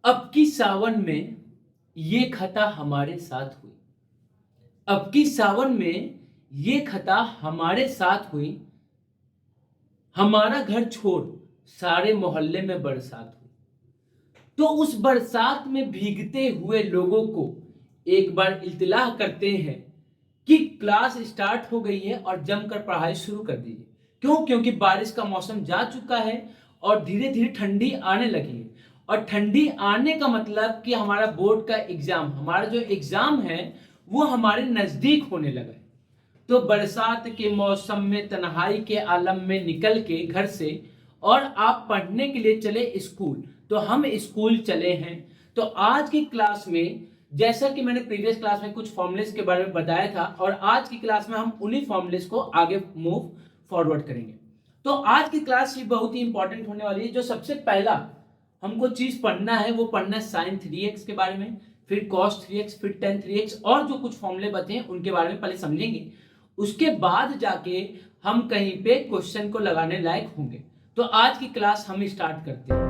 अब की सावन में ये खता हमारे साथ हुई। अब की सावन में ये खता हमारे साथ हुई। हमारा घर छोड़ सारे मोहल्ले में बरसात हुई। तो उस बरसात में भीगते हुए लोगों को एक बार इल्तिलाह करते हैं कि क्लास स्टार्ट हो गई है और जमकर पढ़ाई शुरू कर दीजिए। क्यों? क्योंकि बारिश का मौसम जा चुका है और धीरे धीरे ठंडी आने लगी है। और ठंडी आने का मतलब कि हमारा बोर्ड का एग्जाम, हमारा जो एग्जाम है वो हमारे नजदीक होने लगा है। तो बरसात के मौसम में तन्हाई के आलम में निकल के घर से और आप पढ़ने के लिए चले स्कूल, तो हम स्कूल चले हैं। तो आज की क्लास में, जैसा कि मैंने प्रीवियस क्लास में कुछ फॉर्मूलेस के बारे में बताया था, और आज की क्लास में हम उन्हीं फॉर्मूलेस को आगे मूव फॉरवर्ड करेंगे। तो आज की क्लास ही बहुत ही इंपॉर्टेंट होने वाली है। जो सबसे पहला हमको चीज पढ़ना है वो पढ़ना है sin 3x के बारे में, फिर cos 3x, फिर tan 3x, और जो कुछ फॉर्मूले बचे हैं उनके बारे में पहले समझेंगे। उसके बाद जाके हम कहीं पे क्वेश्चन को लगाने लायक होंगे। तो आज की क्लास हम स्टार्ट करते हैं।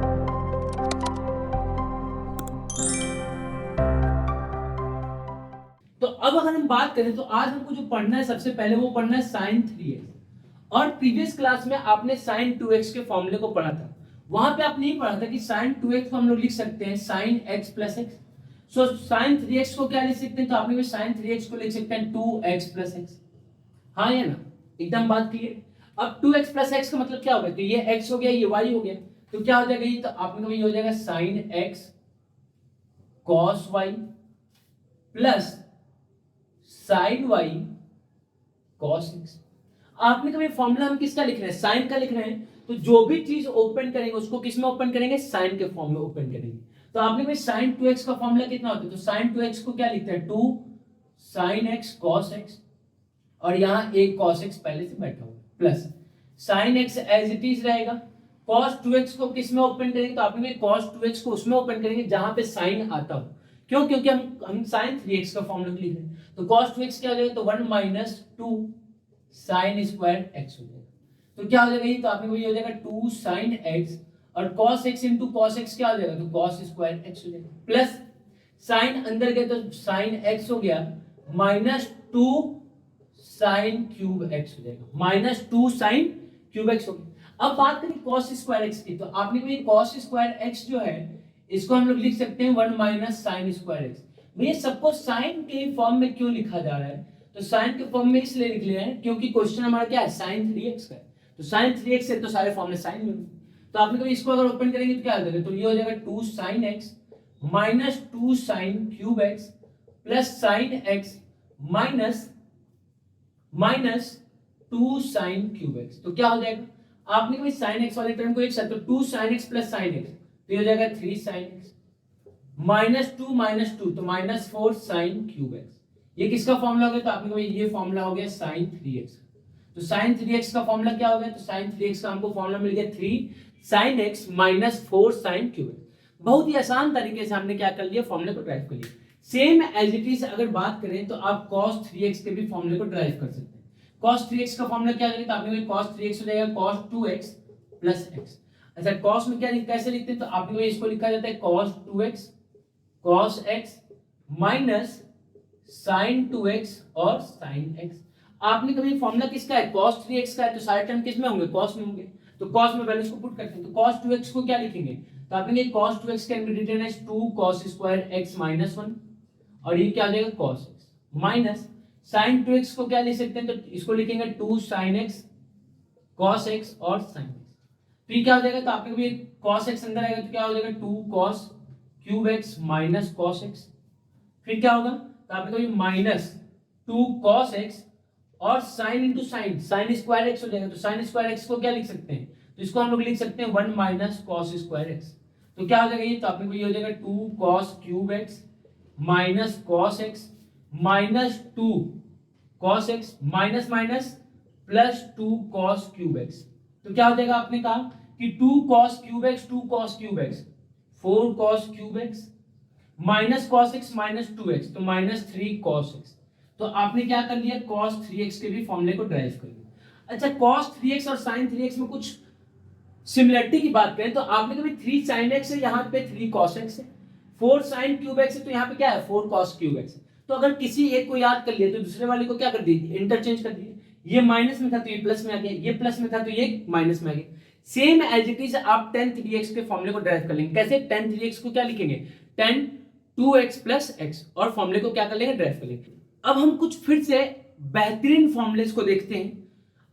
तो अब अगर हम बात करें तो आज हमको जो पढ़ना है सबसे पहले वो पढ़ना है sin 3x। और प्रीवियस क्लास में आपने sin 2x के फॉर्मूले को पढ़ा था। वहां पे आपने नहीं पढ़ा था कि sin 2x को हम लोग लिख सकते हैं sin x plus x। सो sin 3x को क्या लिख सकते हैं? तो आपने sin 3x को लिख सकते हैं 2x plus x। हाँ या ना? एकदम बात क्लियर। अब 2x plus x का मतलब क्या होगा? तो ये x हो गया, ये y हो गया, तो क्या हो जाएगा? ये तो आपने कभी हो जाएगा sin x cos y plus sin y cos x। आपने कभी फॉर्मूला हम किसका लिख रहे हैं? साइन का लिख रहे हैं। तो जो भी चीज ओपन करेंगे उसको किस में ओपन करेंगे? साइन के फॉर्म में ओपन करेंगे। तो आपने कभी sin 2x का फॉर्मूला कितना होता है? तो sin 2x को क्या लिखते हैं? 2 sin x cos x, और यहाँ एक cos x पहले से बैठा हुआ plus sin x as it is रहेगा। cos 2x को किस में ओपन करेंगे? तो आपने cos 2x को उसमें ओपन करेंगे जहां पे साइन आता हो। क्यों? क्योंकि हम sin 3x का फॉर्मूला लिख रहे हैं। तो cos 2x क्या हो जाएगा? तो 1 माइनस 2 sin स्क्वायर x हो जाएगा। तो क्या हो जाएगा? ये तो आपने वही हो जाएगा 2 sin x, और cos x into cos x क्या हो जाएगा? तो cos स्क्वायर x हो जाएगा प्लस sin अंदर गए तो sin x हो गया माइनस 2 sin क्यूब x हो जाएगा, माइनस 2 sin क्यूब x हो गया। अब बात करें cos स्क्वायर x की, तो आपने कोई cos स्क्वायर x जो है इसको हम लोग लिख सकते हैं 1 माइनस sin स्क्वायर x। भैया सबको sin के फॉर्म में क्यों लिखा जा रहा है? तो sin के फॉर्म में इसलिए लिख लिया है क्योंकि क्वेश्चन हमारा क्या है? sin 3x का है। तो sin 3x है तो सारे फॉर्मूले साइन में होंगे। तो आपने कभी इसको अगर ओपन करेंगे तो क्या हो जाएगा? तो ये हो जाएगा 2 sin x minus 2 sin cube x plus sin x minus 2 sin cube x। तो क्या हो जाएगा? आपने कभी sin x वाले टर्म को एक साथ, तो 2 sin x plus sin x, तो ये हो जाएगा 3 sin x माइनस 2 तो माइनस 4 sin क्यूब x। ये किसका फॉर्मूला हो गया? तो आपने कभी ये फॉर्मूला हो गया sin 3x। तो sin 3x का फॉर्मूला क्या हो गया? तो sin 3x का हमको फॉर्मूला मिल गया 3 sin x minus 4 sin cube x। बहुत ही आसान तरीके से हमने क्या कर लिया? फॉर्मूले को ड्राइव कर लिया। सेम एज इट इज अगर बात करें तो आप cos 3x के भी फॉर्मूले को ड्राइव कर सकते हैं। cos 3x का फॉर्मूला क्या है? तो आपने cos 3x हो जाएगा cos 2x प्लस x। अच्छा, cos में क्या कैसे लिखते हैं? तो आपने इसको लिखा जाता है cos 2x cos x minus sin 2x और sin x। आपने कभी फॉर्मूला किसका है? cos 3x का है, तो सारे टर्म किस में होंगे? cos में होंगे। तो cos में वैल्यूज को पुट करते हैं। तो cos 2x को क्या लिखेंगे? तो आपने cos 2x can be written as 2 cos square x minus 1, और ये क्या आ जाएगा? cos x minus sin 2x को क्या लिख सकते हैं? तो इसको लिखेंगे 2 sin x cos x और sin x। तो ये क्या हो जाएगा? तो आपके कभी cos x अंदर आएगा तो क्या हो जाएगा? 2 cos cube x minus cos x। फिर क्या होगा? तो आपके कभी माइनस 2 cos x और sin into sine square x हो जाएगा। तो sin स्क्वायर x को क्या लिख सकते हैं? तो इसको हम लोग लिख सकते हैं 1 माइनस cos स्क्वायर x। तो क्या हो जाएगा? ये तो आपने को ये हो जाएगा 2 cos cube x minus cos x minus 2 cos x minus minus plus 2 cos cube x। तो क्या हो जाएगा? आपने कहा कि 2 cos cube x 2 cos cube x 4 cos cube x minus cos x minus 2x, तो माइनस 3 cos x। तो आपने क्या कर लिया? cos 3x के भी फॉर्मूले को ड्राइव कर लिया। अच्छा, cos 3x और sin 3x में कुछ सिमिलरिटी की बात करें तो आपने कभी 3 sin x है, यहाँ पे 3 cos x है, 4 साइन क्यूब एक्स है तो यहाँ पे क्या है 4 कॉस क्यूब एक्स है। तो अगर किसी एक को याद कर लिया तो दूसरे वाले को क्या कर दिए इंटरचेंज कर दिए, ये माइनस में था तो ये प्लस में आ गया, ये प्लस में था तो ये माइनस में आ गया। सेम एज इट इज आप tan 3x के फॉर्मूले को ड्राइव कर लेंगे। कैसे? tan 3x को क्या लिखेंगे tan 2x प्लस x और फॉर्मूले को क्या कर लेंगे ड्राइव कर लेंगे। अब हम कुछ फिर से बेहतरीन फॉर्मूलेस को देखते हैं।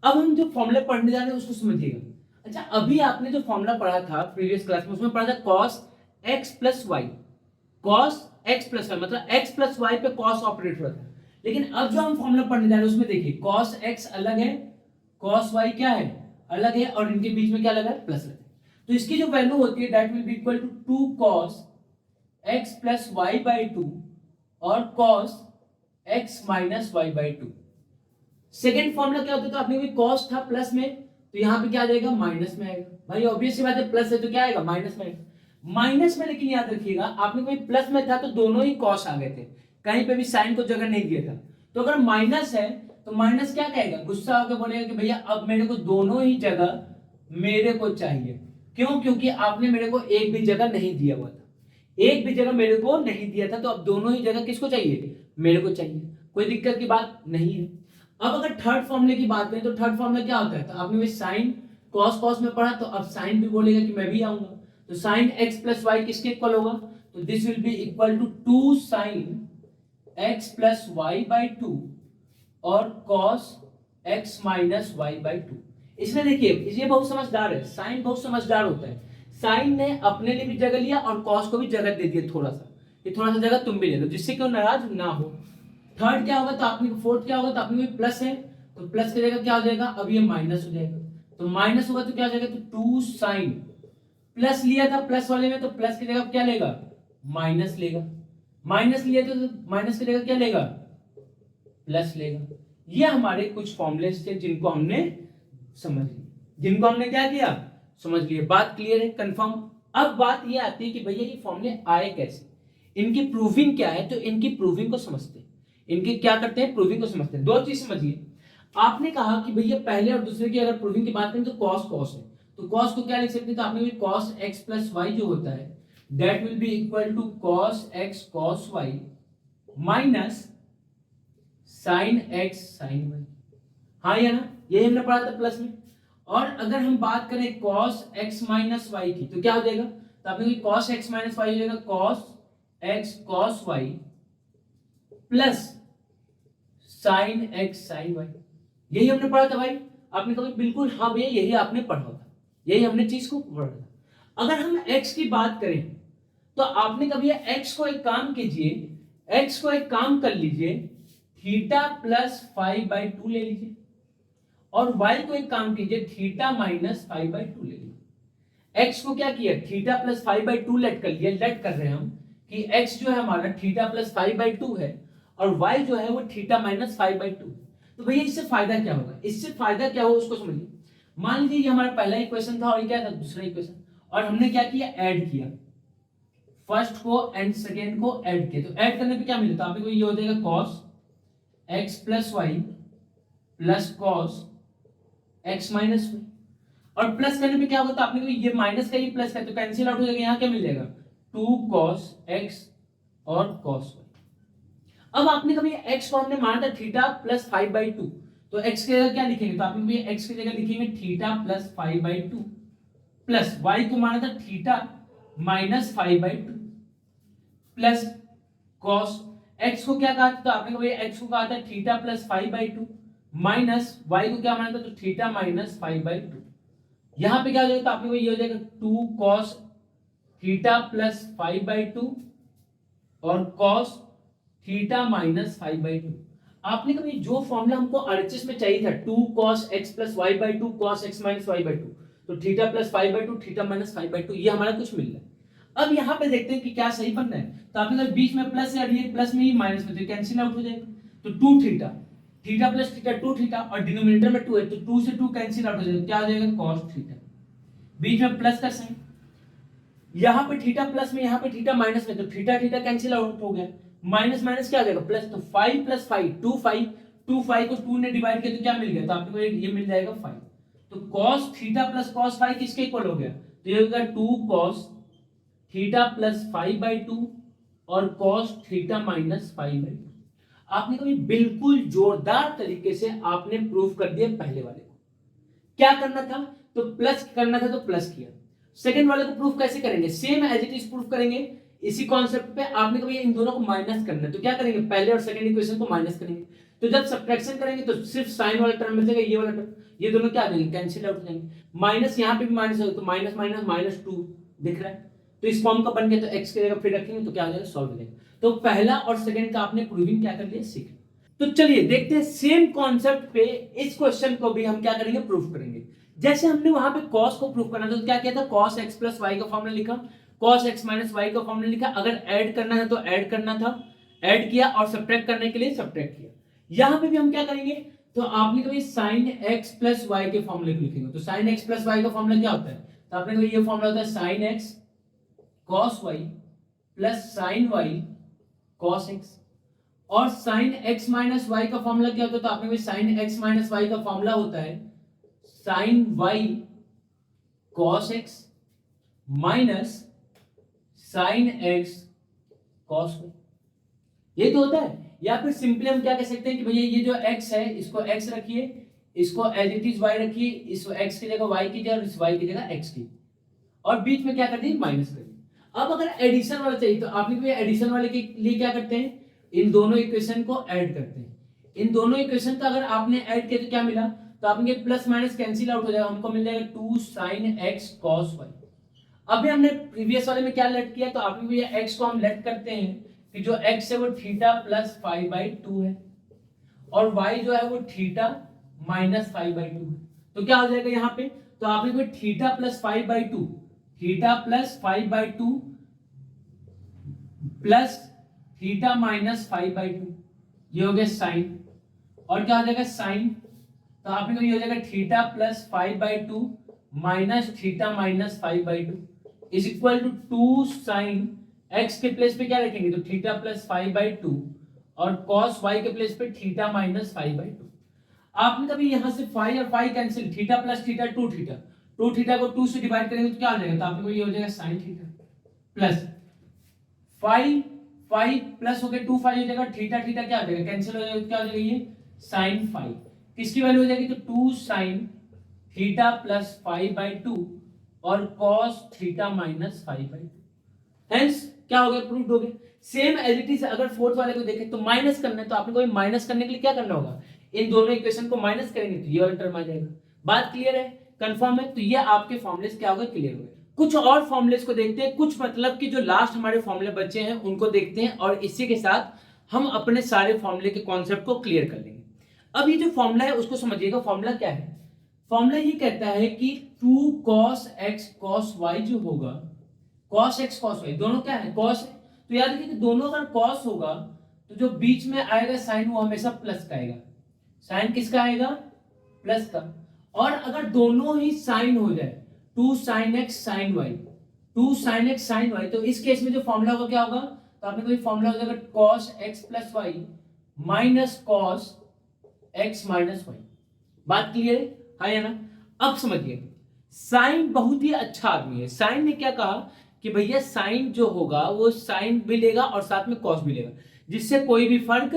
अब हम जो फॉर्मूले पढ़ने जा रहे हैं उसको समझिएगा। अच्छा, अभी आपने जो फॉर्मूला पढ़ा था प्रीवियस क्लास में उसमें पढ़ा था cos x plus y, cos x plus y मतलब x प्लस वाई पे cos ऑपरेट होता है। लेकिन अब जो हम फॉर्मूला पढ़ने जा रहे हैं उसमें देखिए cos x अलग है, cos y क्या है अलग है, और इनके बीच में क्या लगा है प्लस लगा है। तो इसकी जो वैल्यू होती है that will be equal to 2 cos x plus y by 2 और cos x minus y by 2। Second formula क्या होता है, तो आपने भी cos था प्लस में तो यहाँ पे क्या आ जाएगा माइनस में आएगा। भाई ऑब्वियस सी बात है प्लस है तो क्या आएगा माइनस में आएगा। माइनस में लेकिन याद रखिएगा आपने कोई प्लस में था तो दोनों ही cos आ गए थे, कहीं पे भी साइन को जगह नहीं दिया था। तो अगर माइनस है तो माइनस क्या कहेगा, गुस्सा होकर बोलेगा कि भैया अब मेरे को दोनों ही जगह मेरे को चाहिए। क्यों? क्योंकि आपने मेरे को एक भी जगह नहीं दिया हुआ था, एक भी जगह मेरे को नहीं दिया था, तो अब दोनों ही जगह किसको चाहिए मेरे को चाहिए। कोई दिक्कत की बात नहीं है। अब अगर थर्ड फॉर्मूले की बात करें तो थर्ड फॉर्मूला क्या होता है, तो आपने भी साइन कॉस कॉस में पढ़ा तो अब साइन भी बोलेगा कि मैं भी आऊंगा, तो साइन x प्लस वाई किसके इक्वल होगा, तो this will be equal to 2 sine x plus y by 2 और cos x minus y by 2। इसमें देखिए ये बहुत समझदार है, साइन बहुत समझदार होता है। साइन ने अपने लिए भी जगह लिया और cos को भी जगह दे दिया थोड़ा सा, ये थोड़ा सा जगह तुम भी ले लो जिससे कि वो नाराज ना हो। थर्ड क्या होगा तो आपने फोर्थ क्या होगा तो आपने में प्लस है तो प्लस की जगह क्या हो जाएगा अब ये माइनस हो जाएगा, तो माइनस होगा तो क्या हो जाएगा तो 2 साइन, प्लस लिया था प्लस वाले में तो प्लस की जगह क्या लेगा माइनस लेगा, माइनस लिया तो माइनस की जगह क्या लेगा प्लस लेगा। ये हमारे कुछ फॉर्मूलेस थे जिनको हमने समझ लिया, जिनको हमने क्या किया समझ लिया। बात क्लियर है, कंफर्म। अब बात ये आती है कि भैया ये फॉर्मूले आए कैसे, इनकी प्रूविंग क्या है, तो इनकी प्रूविंग को समझते हैं। इनके क्या करते हैं प्रूविंग को समझते हैं। दो चीज समझिए, आपने कहा कि भैया पहले और दूसरे की अगर प्रूविंग की बात करें तो cos cos है, तो cos को क्या लिख सकते हैं, तो आपने भी cos x प्लस वाई जो होता है that will be equal to cos x cos y minus sin x sin y। हाँ या ना, यही हमने पढ़ा था प्लस में। और अगर हम बात करें cos x माइनस वाई की तो क्या हो जाएगा, तो आपने भी cos x माइनस वाई हो जाएगा cos x cos y plus sin x sin y। यही हमने पढ़ा था भाई, आपने कहा बिल्कुल हाँ भैया यही आपने पढ़ा था, यही हमने चीज को पढ़ा था। अगर हम x की बात करें तो आपने कभी x को एक काम कीजिए, x को एक काम कर लीजिए थीटा प्लस 5/2 ले लीजिए और y को एक काम कीजिए थीटा माइनस 5/2 ले लीजिए। x को क्या किया थीटा प्लस 5/2 लेट कर लिया, लेट कर रहे हैं हम कि x जो है हमारा थीटा प्लस 5/2 है और y जो है वो थीटा माइनस 5/2। तो भैया इससे फायदा क्या होगा, इससे फायदा क्या होगा उसको समझिए। मान लीजिए ये हमारा पहला इक्वेशन था और ये क्या था दूसरा इक्वेशन, और हमने क्या किया ऐड किया, फर्स्ट को एंड सेकेंड को ऐड किया, तो ऐड करने पे क्या मिलता है आपको, ये हो जाएगा cos x plus y plus cos x minus y, और प्लस करने पे क्या होगा तो आपने को ये माइनस का ये प्लस का तो कैंसिल आउट हो जाएगा, यहाँ क्या मिल जाएगा 2 cos x और cos y। अब आपने कभी x को हमने माना था थीटा प्लस 5/2, तो x की जगह क्या लिखेंगे, तो आपने भी x की जगह लिखेंगे थीटा प्लस 5/2 प्लस y को माना था theta minus 5/2 plus cos x को क्या कहा था, तो आपने कभी x को कहा था थीटा प्लस 5/2 माइनस y को क्या माना था तो थीटा माइनस 5/2। यहां पे क्या हो जाएगा, तो आपने ये हो जाएगा 2 cos थीटा प्लस 5/2 और cos थीटा माइनस 5/2। आपने कभी जो फॉर्मूला हमको आरएचएस में चाहिए था 2 cos x plus y by 2 cos x minus y by 2, तो थीटा प्लस 5/2 थीटा माइनस 5/2 ये हमारा कुछ मिल रहा है। अब यहाँ पे देखते हैं कि क्या सही बन रहा है, तो आपने कहा बीच में प्लस है और ये प्लस में ही माइनस में तो कैंसिल आउट हो जाएगा, तो 2 theta theta plus theta 2 theta और डिनोमिनेटर में 2 है तो 2 से 2 कैंसिल आउट हो जाएगा, क्या हो जाएगा cos थीटा, बीच में प्लस का साइन, यहाँ पे थीटा प्लस में यहाँ पे थीटा माइनस में तो थीटा थीटा कैंसिल आउट हो गया, माइनस माइनस क्या आ जाएगा प्लस, तो 5 प्लस 5 2 5 को 2 ने डिवाइड किया तो क्या मिल गया, तो आपको ये मिल जाएगा 5, तो cos थीटा प्लस cos 5 किसके इक्वल हो गया, तो ये होगा 2 cos थीटा प्लस 5/2 और cos theta minus five by two. आपने कभी बिल्कुल जोरदार तरीके से आपने प्रूफ कर दिया पहले वाले को। क्या करना था, तो प्लस करना था तो प्लस किया। सेकंड वाले को प्रूफ कैसे करेंगे, same as it is proof करेंगे। इसी कॉन्सेप्ट पे आपने कभी इन दोनों को माइनस करना है तो क्या करेंगे, पहले और सेकंड इक्वेशन को माइनस करेंगे। तो जब सब्ट्रैक्शन करेंगे तो सिर्फ साइन वाला टर्म बचेगा, ये वाला टर्म, ये दोनों क्या आ जाएंगे, कैंसिल आउट हो जाएंगे। माइनस यहाँ पे भी माइनस होगा तो माइनस माइनस माइनस टू दिख रहा है, तो इस फॉर्म का बन गया। तो एक्स की जगह फिर रखेंगे तो क्या आ जाएगा, सॉल्व हो जाएगा। तो पहला और सेकंड का आपने प्रूविंग क्या कर लिया, सीख। तो चलिए देखते हैं सेम कॉन्सेप्ट पे इस क्वेश्चन को भी हम क्या करेंगे, प्रूफ करेंगे। जैसे हमने वहां पे cos को प्रूफ करना था तो क्या किया था, cos x प्लस वाई का फॉर्मूला लिखा, cos x माइनस वाई का फॉर्मूला लिखा। अगर ऐड करना है तो ऐड करना था, ऐड किया, और सब्ट्रैक्ट करने के लिए सब्ट्रैक्ट किया। यहां पे भी हम क्या करेंगे, तो आपने कभी sin x प्लस वाई के फॉर्मूले को लिखेंगे। तो sin x प्लस वाई का फॉर्मूला क्या होता है, तो आपने कभी ये फॉर्मूला होता है sin x cos y plus sin y cos x। और sin x माइनस वाई का फॉर्मूला क्या होता है, तो आपने भी sin x माइनस वाई का फॉर्मूला होता है sin y cos x minus sin x cos y। ये तो होता है। या फिर सिंपली हम क्या कह सकते हैं कि भैया ये जो x है इसको x रखिए, इसको एज इट इज y रखिए, इस x की जगह y कीजिए और इस y की जगह x की, और बीच में क्या कर दिए, माइनस कर दिए। अब अगर एडिशन वाला चाहिए तो आपने भी एडिशन वाले के लिए क्या करते हैं, इन दोनों इक्वेशन को ऐड करते हैं। इन दोनों इक्वेशन का अगर आपने ऐड किया तो क्या मिला, तो आपने प्लस माइनस कैंसिल आउट हो जाएगा, हमको मिल जाएगा 2 sin x cos y। अभी हमने प्रीवियस वाले में क्या लेट किया, तो आपने भी x को हम लेट करते हैं कि जो x है वो थीटा प्लस 5/2 है और y जो है वो थीटा माइनस 5/2 है। तो क्या हो जाएगा यहाँ पे, तो आपने कोई theta plus 5/2, theta plus 5/2 plus theta minus 5/2, ये हो गया साइन। और क्या हो जाएगा साइन, तो आपने को ये हो जाएगा theta plus 5/2 minus theta minus 5/2 is equal to 2 sine x के प्लेस पे क्या रखेंगे, तो थीटा प्लस 5/2 और cos y के प्लेस पे थीटा माइनस 5/2। आपने कभी यहां से 5 और 5 cancel, theta plus theta 2 theta, 2 theta को 2 से डिवाइड करेंगे तो क्या आ जाएगा, तो आपको ये हो जाएगा sin थीटा प्लस 5 5 प्लस हो गया 2 5 हो जाएगा, थीटा थीटा क्या हो जाएगा, कैंसिल हो जाएगा, क्या हो जाएगा ये sin 5। किसकी वैल्यू हो जाएगी, तो 2 sin थीटा प्लस 5/2 और cos थीटा माइनस 5/2। हेंस क्या हो गया, प्रूव्ड हो गया। सेम एज इट इज अगर फोर्थ वाले को देखें तो माइनस करना है, तो आपने को माइनस करने के लिए क्या करना होगा, इन दोनों इक्वेशन को माइनस करेंगे तो ये वाला टर्म आ जाएगा। बात क्लियर है, कंफर्म है। तो ये आपके फॉर्मुलेस क्या हो गए, क्लियर हो गए। कुछ और फॉर्मुलेस को देखते हैं, कुछ मतलब कि जो लास्ट हमारे फॉर्मुले बचे हैं उनको देखते हैं, और इसी के साथ हम अपने सारे फॉर्मुले के कॉन्सेप्ट को क्लियर कर लेंगे। अब ये जो फॉर्मुला है उसको समझिएगा। फॉर्मुला क्या है, फॉर्मुला ये कहता है कि 2 cos x cos y जो होगा, cos x cos y दोनों क्या है, cos है। तो याद रखिए कि दोनों अगर cos होगा तो जो बीच में आएगा साइन वो हमेशा प्लस का आएगा। साइन किसका आएगा, प्लस का। और अगर दोनों ही साइन हो जाए, 2 sin x sin y, 2 sin x sin y, तो इस केस में जो फॉर्मूला होगा क्या होगा, तो आपने कोई फॉर्मूला हो जाएगा cos x plus y minus cos x minus y। बात क्लियर है या ना। अब समझिए, साइन बहुत ही अच्छा आदमी है। साइन ने क्या कहा कि भैया साइन जो होगा वो साइन भी लेगा और साथ में कॉस भी लेगा, जिससे कोई भी फर्क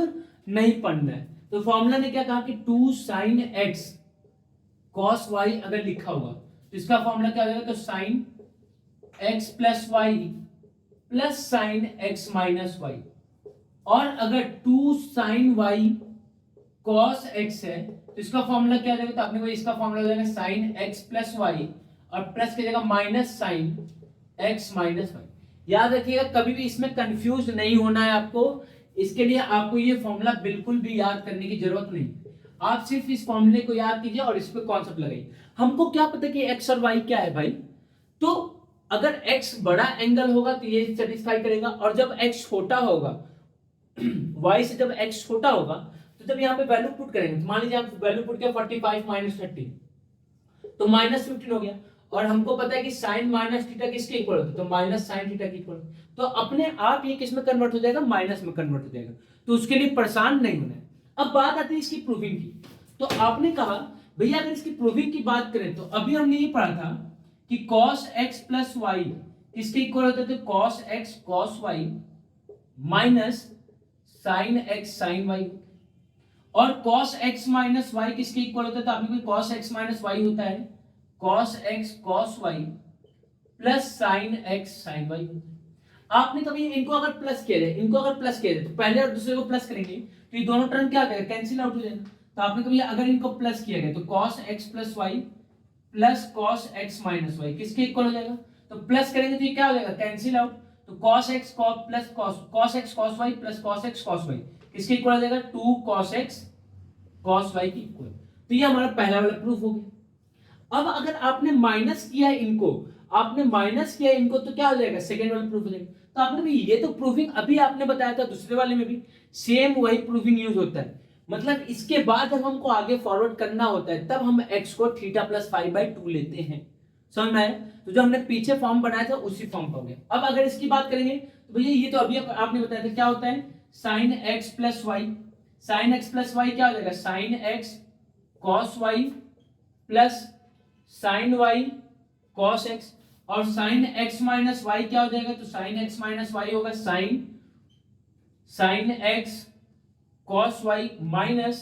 नहीं पड़ना है। तो फॉर्मूला ने क्या कहा कि 2 sin x cos y अगर लिखा होगा तो इसका फॉर्मूला क्या हो जाएगा, तो sin x plus y plus sine x minus y. और अगर 2 sin y cos x है तो इसका फॉर्मूला क्या हो जाएगा, तो आपने इसका फॉर्मूला हो जाएगा sin x प्लस वाई और प्लस की जगह minus sine x minus y. याद रखिएगा कभी भी इसमें कंफ्यूज नहीं होना है आपको। इसके लिए आपको ये फॉर्मूला बिल्कुल भी याद करने की जरूरत नहीं, आप सिर्फ इस फॉर्मूले को याद कीजिए और इस पे कॉन्सेप्ट लगाइए। हमको क्या पता कि x और y क्या है भाई, तो अगर x बड़ा एंगल होगा तो ये सेटिस्फाई करेगा, और जब x छोटा होगा y से जब x छोटा होगा तो जब यहाँ पे वैल्यू पुट करेंगे, तो मान लीजिए आप वैल्यू पुट किया 45 माइनस 30 तो माइनस 15 हो गया। और हमको पता है कि साइन माइनस थीटा किसके इक्वल होता है, तो माइनस साइन थीटा के इक्वल। तो अपने आप ये किस में कन्वर्ट हो जाएगा, माइनस में कन्वर्ट हो जाएगा। तो उसके लिए परेशान नहीं होना है। अब बात आती है इसकी प्रूविंग की। तो आपने कहा भैया अगर इसकी प्रूविंग की बात करें तो अभी हमने ये पढ़ा था कि cos x प्लस वाई किसके इक्वल होता है, तो cos x cos y minus sine x sine y, और cos x माइनस वाई किसके इक्वल होता है? तो आपने कोई cos x माइनस वाई होता है, cos x cos y plus sine x sine y होता है। आपने कभी इनको अगर प्लस किया जाए, इनको अगर प्लस किया जाए तो पहले और दूसरे को प्लस करेंगे तो ये दोनों टर्म क्या करेगा? कैंसिल आउट हो जाएगा। तो आपने कभी अगर इनको प्लस किया गया तो cos x plus y plus cos x minus y किसके इक्वल हो जाएगा? तो प्लस करेंगे तो ये क्या हो जाएगा? Cancel out. तो cos x plus cos x cos y plus cos x cos y किसके इक्वल हो जाएगा? 2 cos x cos y की इक्वल। तो ये हमारा पहला वाला प्रूफ हो गया। अब अगर आपने माइनस किया इनको, आपने माइनस किया इनको तो क्या हो जाएगा? सेकेंड वाला प्रूफ हो जाएगा। तो आपने भी ये तो प्रूफिंग अभी आपने बताया था, दूसरे वाले में भी सेम वही प्रूफिंग यूज होता है। मतलब इसके बाद जब हमको आगे फॉरवर्ड करना होता है तब हम x को थीटा प्लस 5/2 लेते हैं। समझ में आया? तो जो हमने पीछे फॉर्म बनाया था उसी फॉर्म का हो गया। अब अगर इसकी बात करेंगे तो भैया ये तो अभी आपने बताया था क्या होता है? Sine x plus y, sine x plus y क्या हो जाएगा? Sine x cos y plus sine y cos x, और साइन एक्स माइनस वाई क्या हो जाएगा? तो साइन एक्स माइनस वाई होगा sine x cos y minus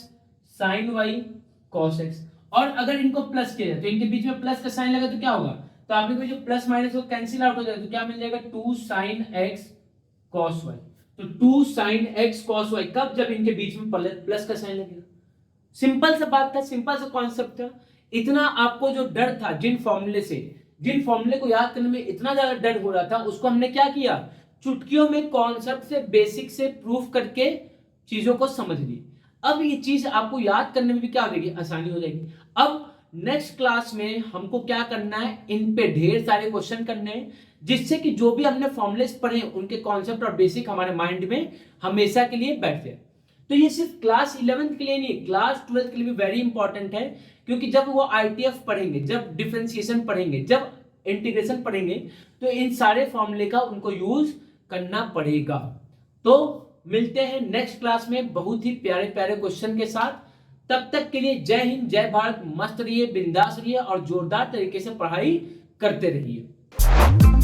sine y cos x. और अगर इनको प्लस किया जाए तो इनके बीच में प्लस का साइन लगा तो क्या होगा? तो आपने को जो प्लस माइनस वो कैंसिल आउट हो जाएगा तो क्या मिल जाएगा? 2 साइन एक्स कॉस वाई। तो 2 साइन एक्स कॉस वाई कब? जब इनके बीच में प्लस का साइन लगेगा। सिंपल सा बात था, सिंपल सा कॉन्सेप्ट था। इतना आपको जो डर था जिन फॉर्मूले को याद करने में इतना ज्यादा डर हो रहा था, उसको हमने क्या किया? चुटकियों में कॉन्सेप्ट से बेसिक से प्रूफ करके चीजों को समझ ली। अब ये चीज आपको याद करने में भी क्या हो जाएगी? आसानी हो जाएगी। अब नेक्स्ट क्लास में हमको क्या करना है? इन पे ढेर सारे क्वेश्चन करने हैं, जिससे कि जो भी हमने फॉर्मुलेस पढ़े उनके कॉन्सेप्ट और बेसिक हमारे माइंड में हमेशा के लिए बैठे। तो ये सिर्फ क्लास 11th के लिए नहीं, क्लास 12th के लिए भी वेरी इंपॉर्टेंट है, क्योंकि जब वो आईटीएफ पढ़ेंगे, जब डिफरेंशिएशन पढ़ेंगे, जब इंटीग्रेशन पढ़ेंगे, तो इन सारे फॉर्मूले का उनको यूज करना पड़ेगा। तो मिलते हैं नेक्स्ट क्लास में बहुत ही प्यारे प्यारे क्वेश्चन के साथ। तब तक के लिए जय हिंद, जय भारत, मस्त रहिए, बिंदास रहिए और जोरदार तरीके से पढ़ाई करते रहिए।